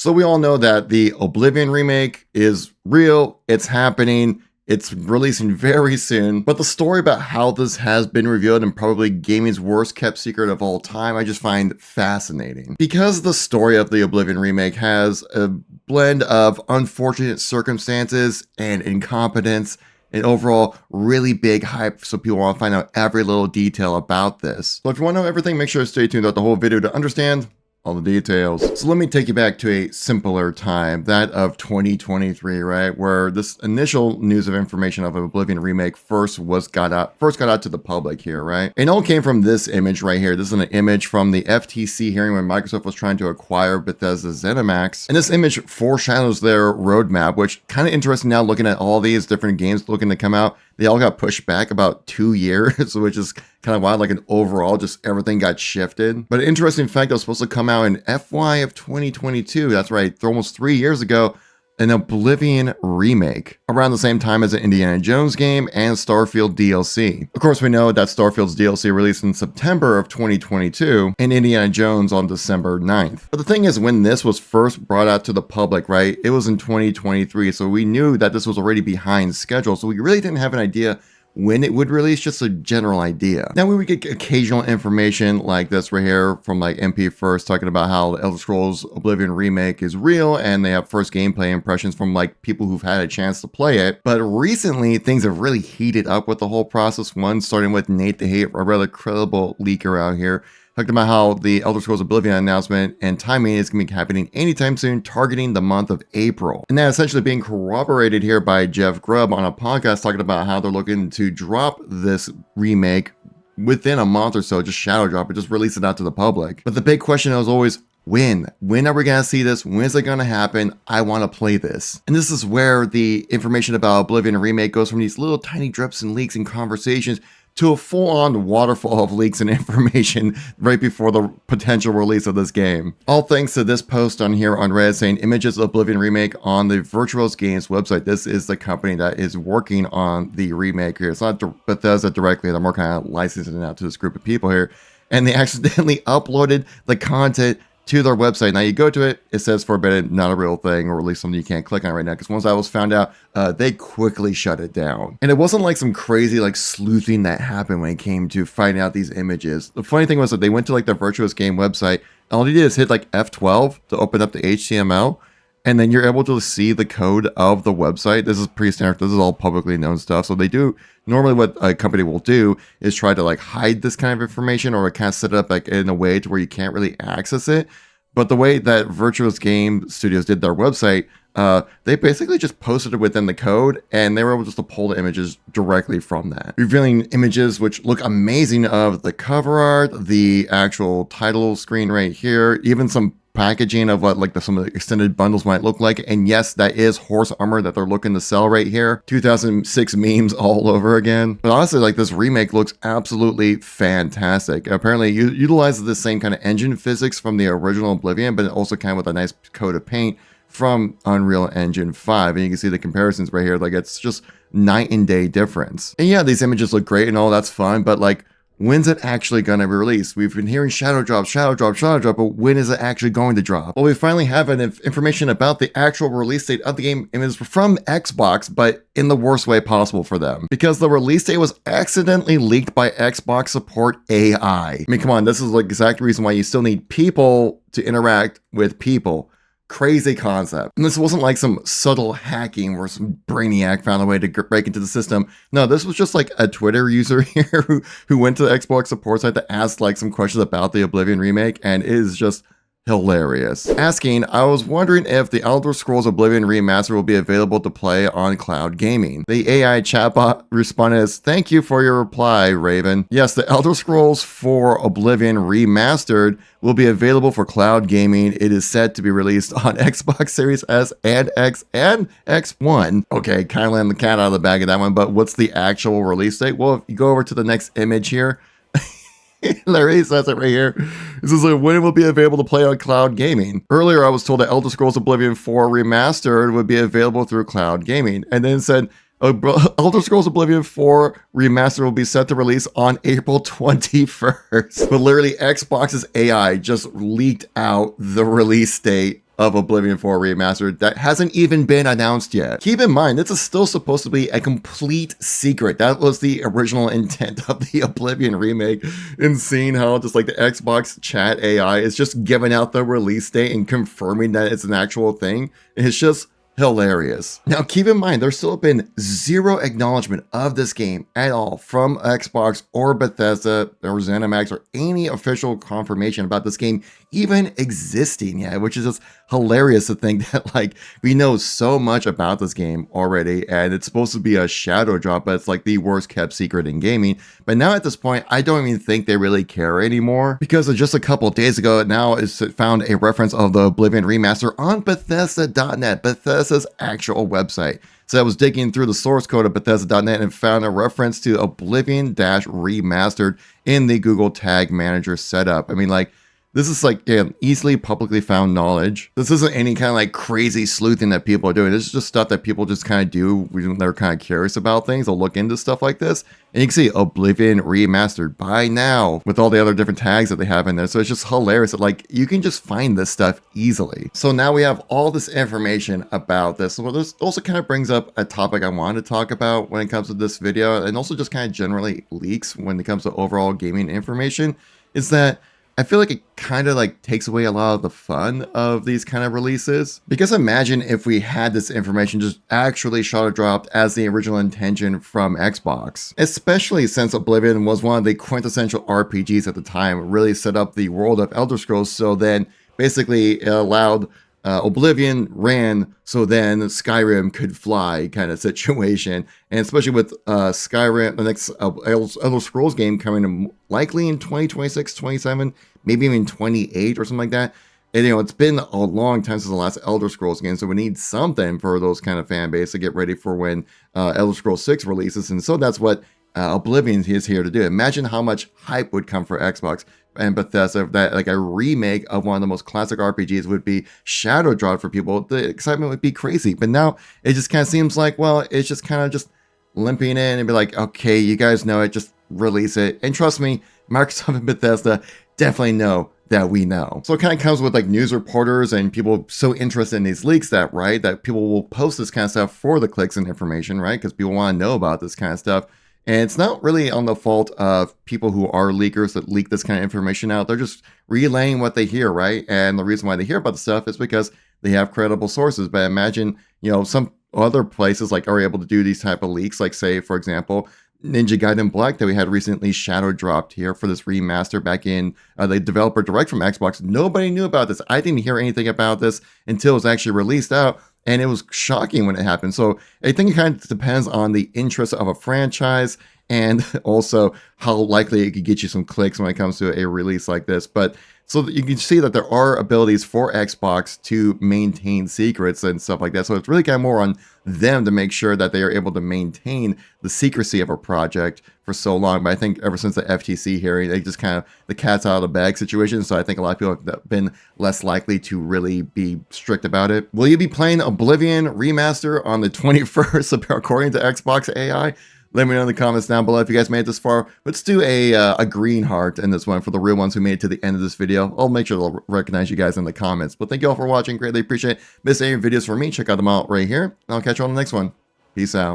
So we all know that the Oblivion remake is real, it's happening, it's releasing very soon, but the story about how this has been revealed and probably gaming's worst kept secret of all time, I just find fascinating. Because the story of the Oblivion remake has a blend of unfortunate circumstances and incompetence and overall really big hype, so people want to find out every little detail about this. So if you want to know everything, make sure to stay tuned throughout the whole video to understand all the details. So let me take you back to a simpler time, that of 2023, right? Where this initial news of information of an Oblivion remake first got out to the public here, right? It all came from this image right here. This is an image from the FTC hearing when Microsoft was trying to acquire Bethesda's ZeniMax. And this image foreshadows their roadmap, which kind of interesting now looking at all these different games looking to come out. They all got pushed back about 2 years, which is kind of wild, like an overall, just everything got shifted. But an interesting fact that was supposed to come out in FY of 2022, that's right, almost 3 years ago, an Oblivion remake around the same time as an Indiana Jones game and Starfield DLC. Of course, we know that Starfield's DLC released in September of 2022 and Indiana Jones on December 9th. But the thing is, when this was first brought out to the public, right, it was in 2023, so we knew that this was already behind schedule, so we really didn't have an idea when it would release, just a general idea. Now we would get occasional information like this right here from like MP First talking about how the Elder Scrolls Oblivion remake is real and they have first gameplay impressions from like people who've had a chance to play it. But recently things have really heated up with the whole process. One starting with Nate the Hate, a rather credible leaker out here, talked about how the Elder Scrolls Oblivion announcement and timing is going to be happening anytime soon, targeting the month of April. And that essentially being corroborated here by Jeff Grubb on a podcast talking about how they're looking to drop this remake within a month or so, just shadow drop it, just release it out to the public. But the big question is always, when? When are we going to see this? When is it going to happen? I want to play this. And this is where the information about Oblivion remake goes from these little tiny drips and leaks and conversations to a full-on waterfall of leaks and information right before the potential release of this game. All thanks to this post on here on Reddit saying images of Oblivion remake on the Virtuos Games website. This is the company that is working on the remake here. It's not Bethesda directly, they're more kind of licensing it out to this group of people here. And they accidentally uploaded the content to their website. Now you go to it, it says forbidden, not a real thing, or at least something you can't click on right now, because once that was found out, they quickly shut it down. And it wasn't like some crazy like sleuthing that happened when it came to finding out these images. The funny thing was that they went to like the Virtuous Game website, and all they did is hit like F12 to open up the HTML, and then you're able to see the code of the website. This is pretty standard. This is all publicly known stuff. So they do, normally what a company will do is try to like hide this kind of information or kind of set it up like in a way to where you can't really access it. But the way that Virtuous Game Studios did their website, they basically just posted it within the code and they were able just to pull the images directly from that. Revealing images which look amazing of the cover art, the actual title screen right here, even some packaging of what like some of the extended bundles might look like. And yes, that is horse armor that they're looking to sell right here. 2006 memes all over again. But honestly, like this remake looks absolutely fantastic. Apparently it utilizes the same kind of engine physics from the original Oblivion, but also kind of with a nice coat of paint from Unreal Engine 5. And you can see the comparisons right here. Like it's just night and day difference. And yeah, these images look great and all, that's fine, but like, when's it actually going to be released? We've been hearing shadow drop, but when is it actually going to drop? Well, we finally have information about the actual release date of the game, and it's from Xbox, but in the worst way possible for them. Because the release date was accidentally leaked by Xbox support AI. I mean, come on, this is the exact reason why you still need people to interact with people. Crazy concept. And this wasn't like some subtle hacking where some brainiac found a way to break into the system. No, this was just like a Twitter user here who went to the Xbox support site to ask like some questions about the Oblivion remake, and it is just hilarious. Asking, I was wondering if the Elder Scrolls Oblivion remaster will be available to play on cloud gaming. The AI chatbot responded as, thank you for your reply, Raven. Yes, the Elder Scrolls 4 Oblivion remastered will be available for cloud gaming. It is set to be released on Xbox Series S and X and X1. Okay, kind of letting the cat out of the bag of that one, but what's the actual release date? Well, if you go over to the next image here, Larry says it right here. This is like, when it will be available to play on cloud gaming. Earlier, I was told that Elder Scrolls Oblivion 4 Remastered would be available through cloud gaming. And then it said, Elder Scrolls Oblivion 4 Remastered will be set to release on April 21st. But literally, Xbox's AI just leaked out the release date of Oblivion 4 Remastered that hasn't even been announced yet. Keep in mind, this is still supposed to be a complete secret. That was the original intent of the Oblivion remake. And seeing how just like the Xbox chat AI is just giving out the release date and confirming that it's an actual thing, it's just hilarious. Now keep in mind, there's still been zero acknowledgement of this game at all from Xbox or Bethesda or ZeniMax or any official confirmation about this game even existing yet, which is just hilarious to think that like we know so much about this game already and it's supposed to be a shadow drop, but it's like the worst kept secret in gaming. But now at this point, I don't even think they really care anymore, because just a couple of days ago now is found a reference of the Oblivion remaster on bethesda.net, Bethesda's actual website. So I was digging through the source code of bethesda.net and found a reference to Oblivion-remastered in the Google Tag Manager setup. I mean, like, this is like, yeah, easily publicly found knowledge. This isn't any kind of like crazy sleuthing that people are doing. This is just stuff that people just kind of do when they're kind of curious about things. They'll look into stuff like this. And you can see Oblivion Remastered by now with all the other different tags that they have in there. So it's just hilarious that like you can just find this stuff easily. So now we have all this information about this. So this also kind of brings up a topic I wanted to talk about when it comes to this video, and also just kind of generally leaks when it comes to overall gaming information, is that I feel like it kind of like takes away a lot of the fun of these kind of releases. Because imagine if we had this information just actually shadow dropped as the original intention from Xbox. Especially since Oblivion was one of the quintessential RPGs at the time, really set up the world of Elder Scrolls, so then basically it allowed Oblivion ran so then Skyrim could fly kind of situation. And especially with Skyrim, the next Elder Scrolls game coming in likely in 2026, 27, maybe even 28 or something like that. And, you know, it's been a long time since the last Elder Scrolls game, so we need something for those kind of fan base to get ready for when Elder Scrolls 6 releases. And so that's what Oblivion is here to do. Imagine how much hype would come for Xbox and Bethesda that like a remake of one of the most classic RPGs would be shadow dropped for people. The excitement would be crazy. But now it just kind of seems like, well, it's just kind of just limping in and be like, okay, you guys know it, just release it. And trust me, Microsoft and Bethesda definitely know that we know. So it kind of comes with like news reporters and people so interested in these leaks that, right, that people will post this kind of stuff for the clicks and information, right? Because people want to know about this kind of stuff. And it's not really on the fault of people who are leakers that leak this kind of information out. They're just relaying what they hear, right? And the reason why they hear about the stuff is because they have credible sources. But imagine, you know, some other places like are able to do these type of leaks, like say, for example, Ninja Gaiden Black that we had recently shadow dropped here for this remaster back in the developer direct from Xbox. Nobody knew about this. I didn't hear anything about this until it was actually released out. And it was shocking when it happened. So I think it kind of depends on the interest of a franchise and also how likely it could get you some clicks when it comes to a release like this. But so that you can see that there are abilities for Xbox to maintain secrets and stuff like that. So it's really kind of more on them to make sure that they are able to maintain the secrecy of a project for so long. But I think ever since the FTC hearing, they just kind of the cat's out of the bag situation. So I think a lot of people have been less likely to really be strict about it. Will you be playing Oblivion Remaster on the 21st, according to Xbox AI? Let me know in the comments down below if you guys made it this far. Let's do a green heart in this one for the real ones who made it to the end of this video. I'll make sure to recognize you guys in the comments. But thank you all for watching. Greatly appreciate it. Miss any videos from me, check out them out right here. And I'll catch you on the next one. Peace out.